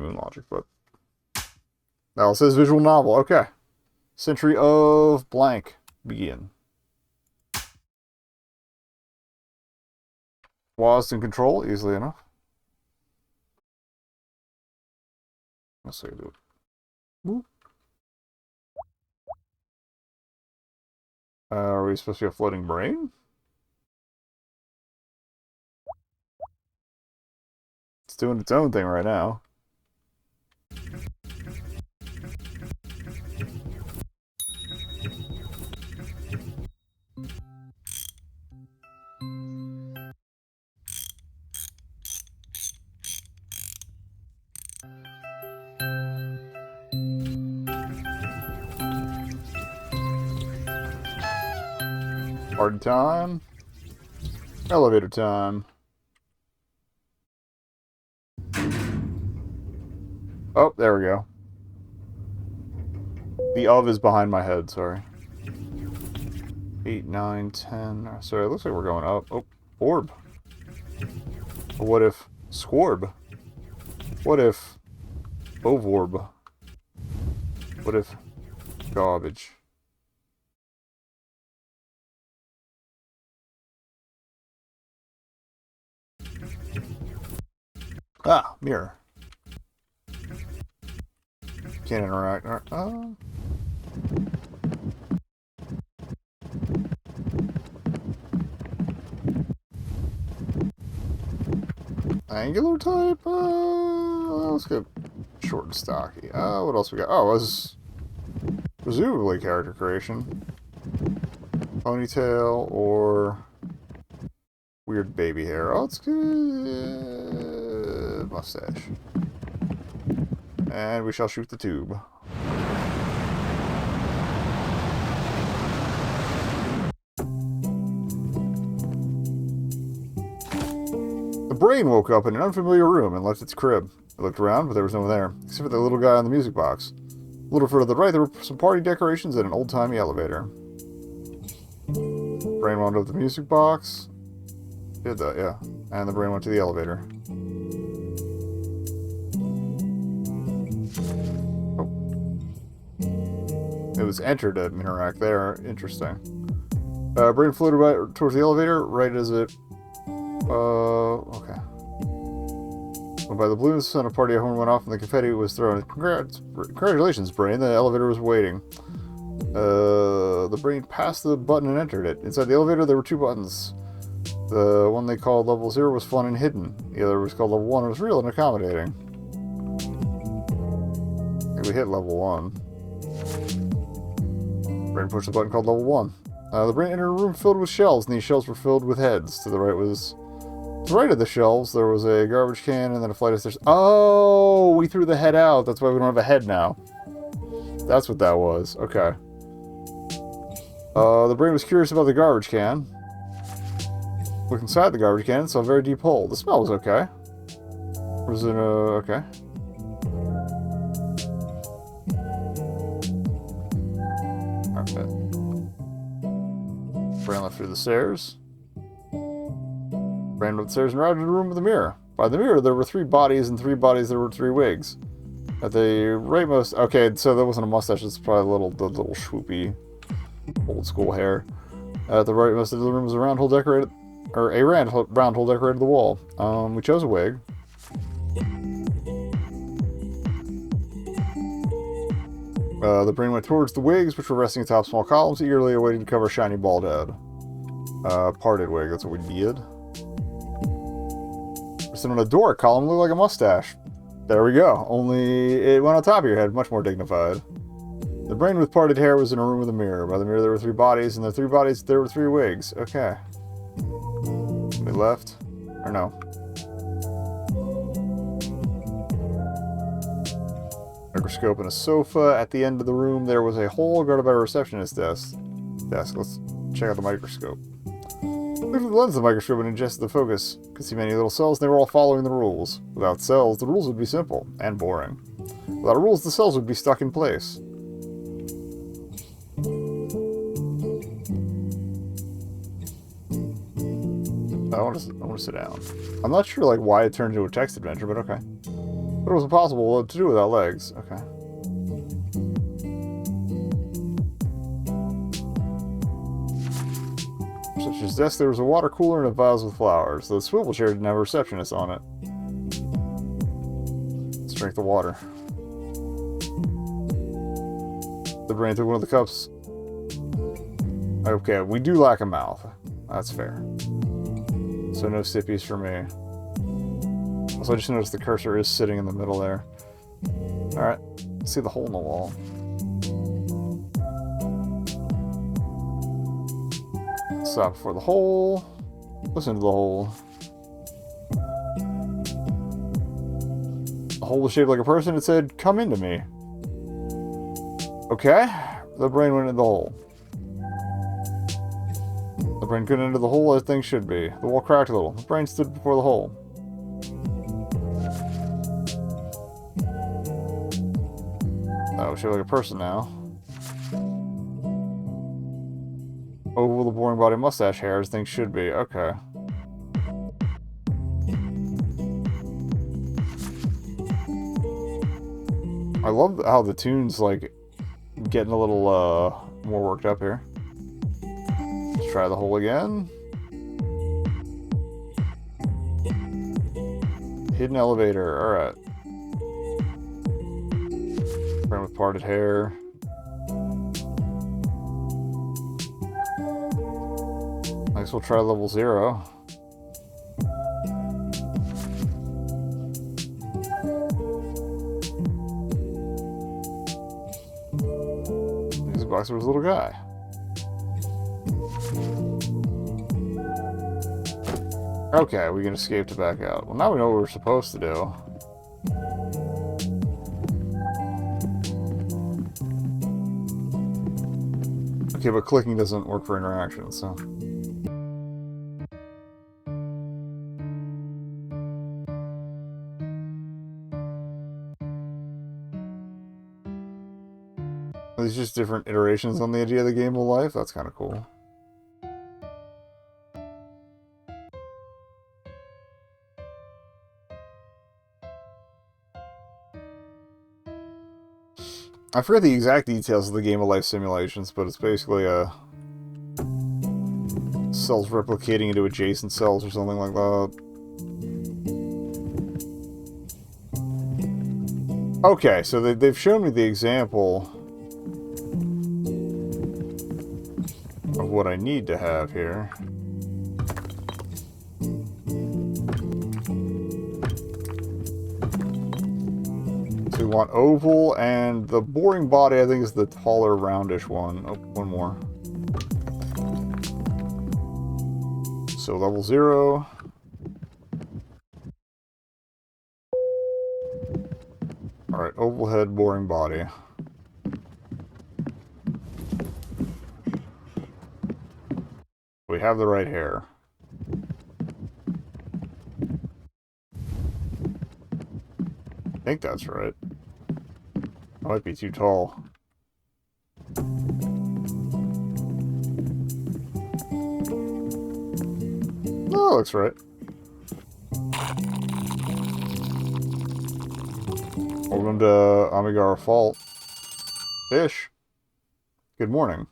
moon logic, but... Now it says visual novel. Okay. Century of blank. Begin. Was in control, easily enough. Let's see, do it. Whoop. Are we supposed to be a floating brain? It's doing its own thing right now. Party time. Elevator time. Oh, there we go. The of is behind my head, sorry. 8, 9, 10. Sorry, it looks like we're going up. Oh, orb. But what if squarb? What if ovorb? What if garbage? Ah, mirror. Can't interact. Angular type? Let's get short and stocky. What else we got? Oh, this is presumably character creation. Ponytail or weird baby hair. Oh, it's good. Mustache. And we shall shoot the tube. The brain woke up in an unfamiliar room and left its crib. It looked around, but there was no one there, except for the little guy on the music box. A little further to the right, there were some party decorations and an old-timey elevator. Brain wound up the music box. Did that, yeah. And the brain went to the elevator. It was enter to interact there. Interesting. Brain floated right towards the elevator, right as it... okay. When by the balloons, the sound of party horn went off and the confetti was thrown. Congratulations, Brain. The elevator was waiting. The Brain passed the button and entered it. Inside the elevator, there were 2 buttons. The one they called level 0 was fun and hidden. The other was called level 1 and was real and accommodating. I think we hit level 1. Brain pushed the button called level 1. The Brain entered a room filled with shelves, and these shelves were filled with heads. To the right of the shelves, there was a garbage can, and then a flight of stairs. Oh, we threw the head out. That's why we don't have a head now. That's what that was. Okay. The Brain was curious about the garbage can. Looked inside the garbage can and saw a very deep hole. The smell was okay. Was it, okay. Okay. Brain left through the stairs. Brain up the stairs and routed to the room with the mirror. By the mirror, there were 3 bodies, and 3 bodies there were 3 wigs. At the rightmost... Okay, so that wasn't a mustache. It's probably the little swoopy old school hair. At the rightmost of the room was a round hole decorated... Or a round hole decorated the wall. We chose a wig. The Brain went towards the wigs, which were resting atop small columns, eagerly awaiting to cover a shiny bald head. Parted wig, that's what we did. Sitting on a door column looked like a mustache. There we go. Only it went on top of your head, much more dignified. The Brain with parted hair was in a room with a mirror. By the mirror there were 3 bodies, and the 3 bodies there were 3 wigs. Okay. We left? Or no? Microscope and a sofa. At the end of the room there was a hole guarded by a receptionist's desk. Let's check out the microscope. Looked at the lens of the microscope and adjusted the focus. Could see many little cells, and they were all following the rules. Without cells, the rules would be simple and boring. Without rules, the cells would be stuck in place. I want to sit down. I'm not sure like why it turned into a text adventure, but okay. But it was impossible to do without legs. Okay. Such as this, there was a water cooler and a vase with flowers. The swivel chair didn't have a receptionist on it. Let's drink the water. The brain took one of the cups. Okay, we do lack a mouth. That's fair. So no sippies for me. Also, I just noticed the cursor is sitting in the middle there. Alright, let's see the hole in the wall. Stop before the hole. Listen to the hole. The hole was shaped like a person. It said, "Come into me." Okay. The brain went into the hole. The brain couldn't enter the hole as things should be. The wall cracked a little. The brain stood before the hole. Oh, shaped like a person now. Oval, the boring body, mustache hair as things should be. Okay. I love how the tune's like getting a little more worked up here. Let's try the hole again. Hidden elevator. Alright. Friend with parted hair. I guess we'll try level 0. He's a boxer was a little guy. Okay, we can escape to back out. Well, now we know what we're supposed to do. Okay, but clicking doesn't work for interaction, so... These just different iterations on the idea of the game of life. That's kind of cool. I forget the exact details of the game of life simulations, but it's basically cells replicating into adjacent cells or something like that. Okay, so they've shown me the example of what I need to have here. So we want oval, and the boring body I think is the taller, roundish one. Oh, one more. So level 0. Alright, oval head, boring body. We have the right hair. I think that's right. I might be too tall. Oh, looks right. Welcome to Amigara Fault. Fish. Good morning.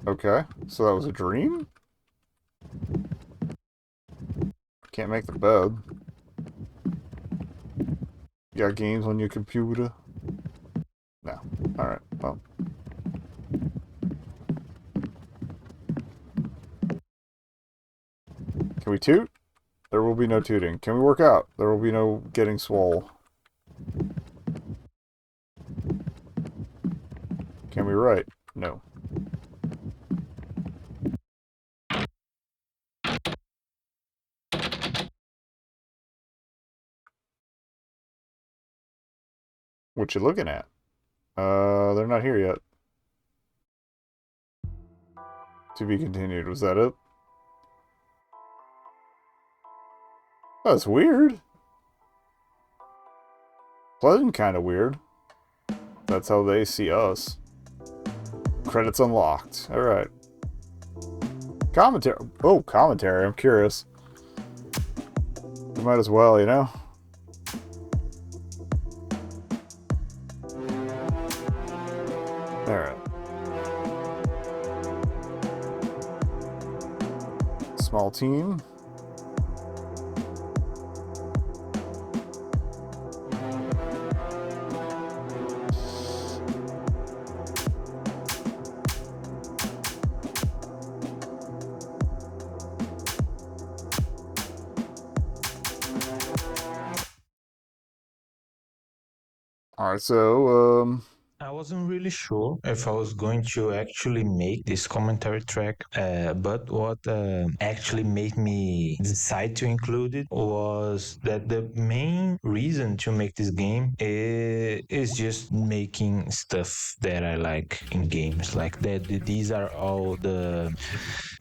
Okay, so that was a dream? Can't make the bed. You got games on your computer? No. Alright, well. Can we toot? There will be no tooting. Can we work out? There will be no getting swole. Can we write? No. What you looking at? They're not here yet. To be continued. Was that it? That's weird. Pleasant kind of weird. That's how they see us. Credits unlocked. Alright. Commentary. Oh, commentary. I'm curious. we might as well, you know? Alright. Small team. Alright, so, I wasn't really sure if I was going to actually make this commentary track, but what actually made me decide to include it was that the main reason to make this game is just making stuff that I like in games. Like that, these are all the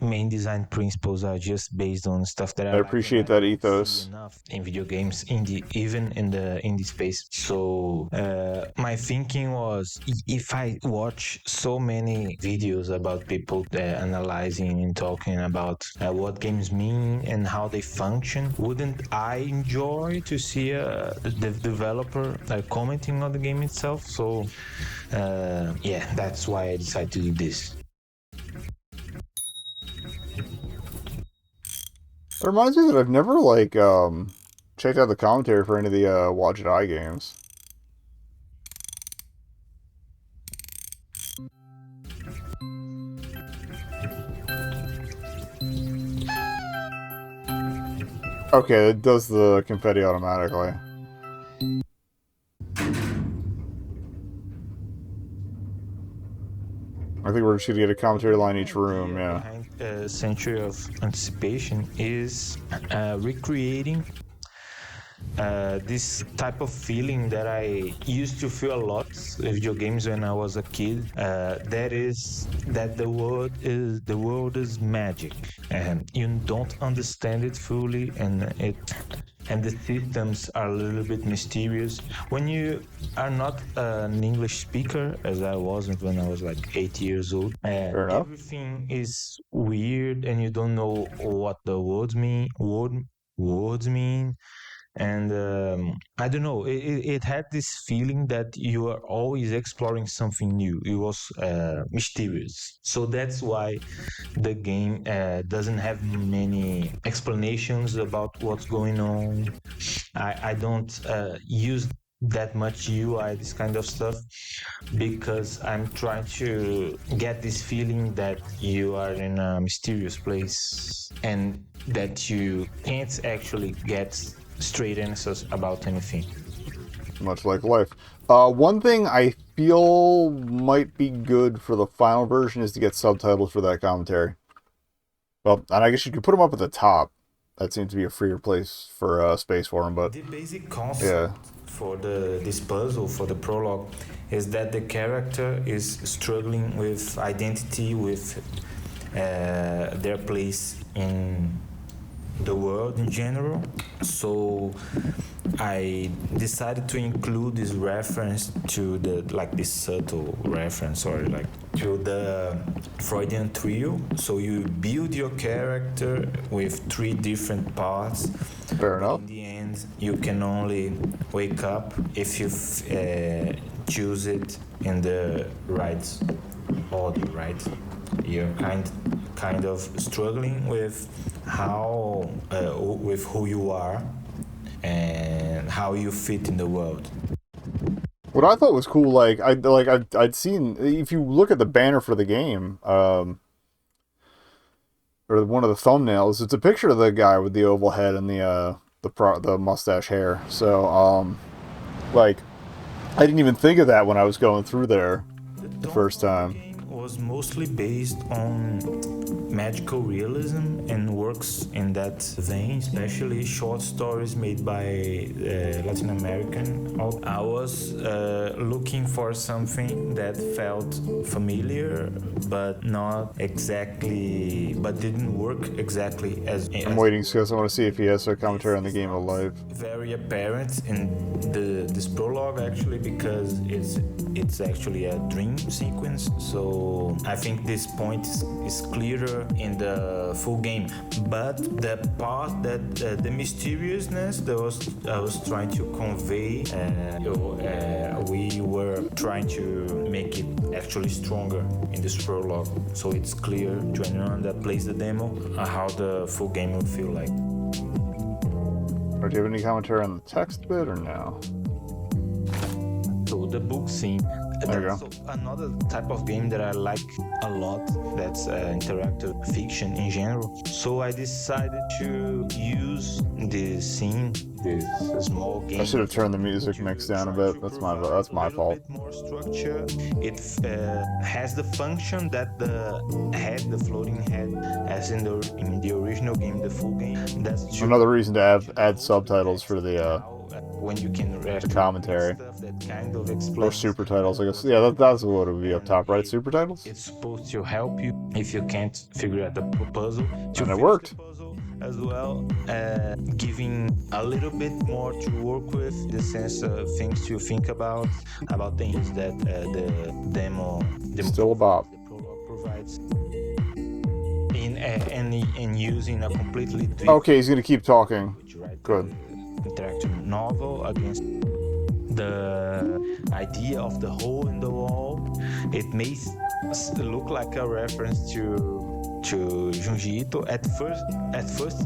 main design principles are just based on stuff that I I like and appreciate I that don't see ethos. enough in video games, even in the indie space. So my thinking was, if I watch so many videos about people analyzing and talking about what games mean and how they function, wouldn't I enjoy to see the developer commenting on the game itself? So yeah, that's why I decided to do this. It reminds me that I've never, like, checked out the commentary for any of the, Watch It Eye games. Okay, it does the confetti automatically. I think we're just gonna get a commentary line each room, Idea yeah. behind a century of anticipation is recreating this type of feeling that I used to feel a lot with video games when I was a kid. That is that the world is magic, and you don't understand it fully, and the systems are a little bit mysterious. When you are not an English speaker, as I wasn't when I was like 8 years old, Fair enough. everything is weird, and you don't know what the words mean. And I don't know, it had this feeling that you are always exploring something new. It was mysterious, so that's why the game doesn't have many explanations about what's going on. I don't use that much UI, this kind of stuff, because I'm trying to get this feeling that you are in a mysterious place and that you can't actually get straight answers about anything. Much like life. One thing I feel might be good for the final version is to get subtitles for that commentary. Well, and I guess you could put them up at the top. That seems to be a freer place for space for them, but The basic yeah. concept for this puzzle, for the prologue, is that the character is struggling with identity, with their place in the world in general. So I decided to include this reference to this subtle reference, or like to the Freudian trio. So you build your character with three different parts, Fair but enough. in the end you can only wake up if you choose it in the right order, right? You're kind of struggling with how with who you are and how you fit in the world. What I thought was cool, I'd seen, if you look at the banner for the game, or one of the thumbnails, it's a picture of the guy with the oval head and the mustache hair. So like I didn't even think of that when I was going through there the Tone first of the time. game was mostly based on magical realism and works in that vein, especially short stories made by Latin American authors. I was looking for something that felt familiar, but not exactly, but didn't work exactly as I'm the waiting work because I want to see if he has a this commentary on the is game of not life. very apparent in this prologue, actually, because it's actually a dream sequence. So I think this point is clearer in the full game. but the part that the mysteriousness that I was trying to convey, we were trying to make it actually stronger in this prologue, so it's clear to anyone that plays the demo how the full game will feel like. Or do you have any commentary on the text bit or no? So the book scene. There you go. So another type of game that I like a lot, that's interactive fiction in general. So I decided to use this scene, this small game. I should have turned the music mix down a bit. That's my fault. Bit more structure. It has the function that the floating head, has in the original game, the full game. That's another reason to add subtitles for the when you can the commentary stuff that kind of explains, or super titles, I guess. Yeah, that's what it would be up top, right? Super titles. It's supposed to help you if you can't figure out the puzzle. And it worked. The puzzle as well, giving a little bit more to work with, the sense of things to think about things that the demo Still a bop. the prologue provides. In using a completely okay, he's gonna keep talking. Good. Interactive novel against the idea of the hole in the wall. It may look like a reference to Junji Ito. At first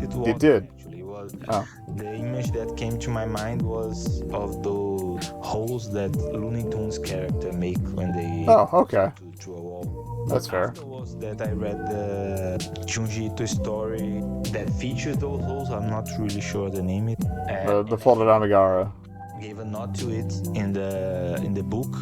it was. It did. Actually, it was. Oh. The image that came to my mind was of those holes that Looney Tunes character make when they okay. to a wall. That's fair. Afterwards that I read the Junji Ito story that features those holes. I'm not really sure the name. The Fault of Amigara. Gave a nod to it in the book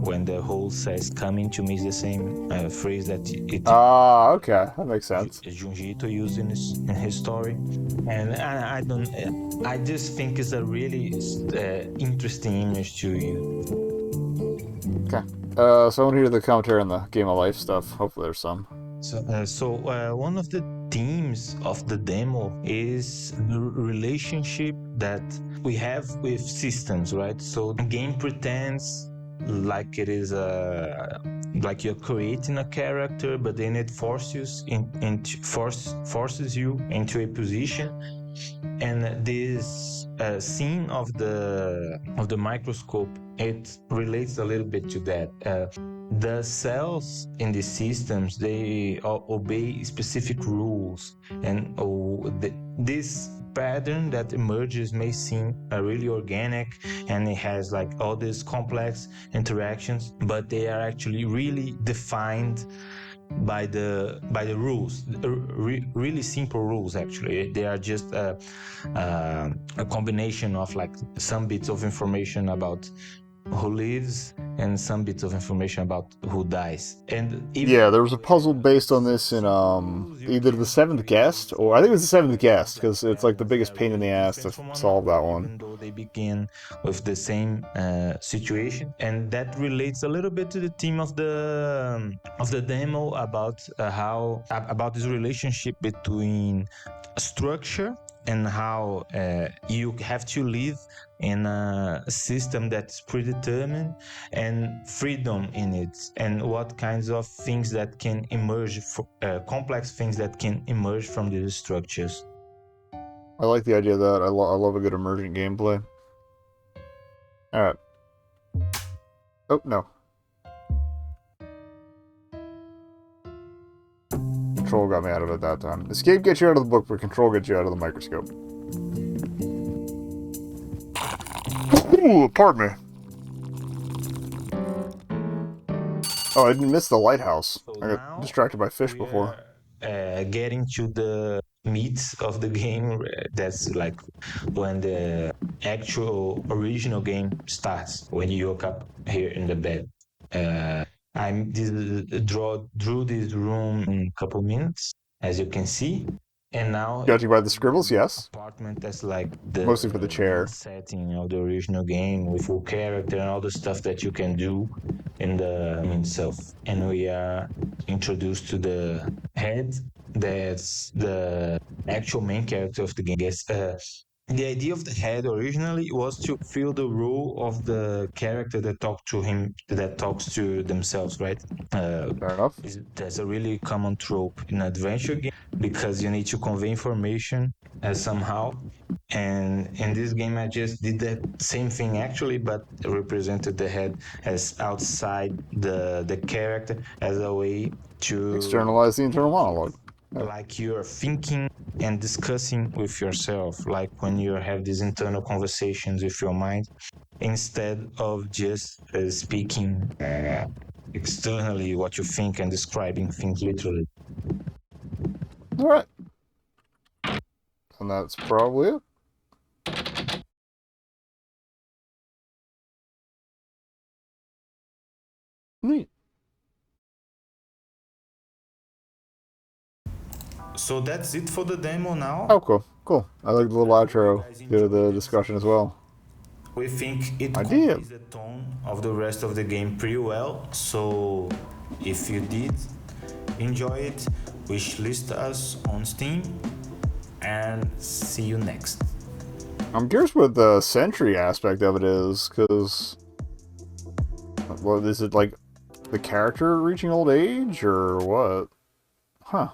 when the hole says "coming" to me is the same phrase that it. Okay, that makes sense. Junji Ito used in his story, and I just think it's a really interesting image to use. Okay. So I want to hear the commentary on the Game of Life stuff. Hopefully there's some. So one of the themes of the demo is the relationship that we have with systems, right? So the game pretends like it is like you're creating a character, but then it forces you into a position. And this scene of the microscope, it relates a little bit to that. The cells in the systems, they obey specific rules, and this pattern that emerges may seem really organic, and it has like all these complex interactions, but they are actually really defined by the rules, really simple rules. Actually, they are just a combination of like some bits of information about who lives and some bits of information about who dies. And yeah, there was a puzzle based on this in either the Seventh Guest, or I think it was the Seventh Guest, because it's like the biggest pain in the ass to solve that one. Even though they begin with the same situation, and that relates a little bit to the theme of the demo about about this relationship between structure and how you have to live in a system that's predetermined, and freedom in it, and what kinds of things that can emerge, complex things that can emerge from these structures. I like the idea of that. I love a good emergent gameplay. Alright. Oh, no. Control got me out of it that time. Escape gets you out of the book, but control gets you out of the microscope. Ooh, pardon me. Oh, I didn't miss the lighthouse. So I got distracted by fish before. Getting to the meat of the game, that's like when the actual original game starts, when you woke up here in the bed. I drew this room in a couple minutes, as you can see, and now Judging by the scribbles, yes. Apartment that's like the Mostly for the chair. setting of the original game with full character and all the stuff that you can do in the game itself. And we are introduced to the head, that's the actual main character of the game. the idea of the head originally was to fill the role of the character that talks to themselves, right? Fair enough. That's a really common trope in adventure game because you need to convey information somehow. And in this game, I just did that same thing actually, but represented the head as outside the character as a way to Externalize the internal monologue. Yeah. like you're thinking and discussing with yourself, like when you have these internal conversations with your mind, instead of just speaking externally what you think and describing things literally. Alright. And that's probably it. Neat. So that's it for the demo now. Oh, cool. Cool. I like the little outro to the discussion as well. We think it I did. conveys the tone of the rest of the game pretty well. So if you did enjoy it, wishlist us on Steam and see you next. I'm curious what the sentry aspect of it is, because... What, is it like the character reaching old age, or what? Huh.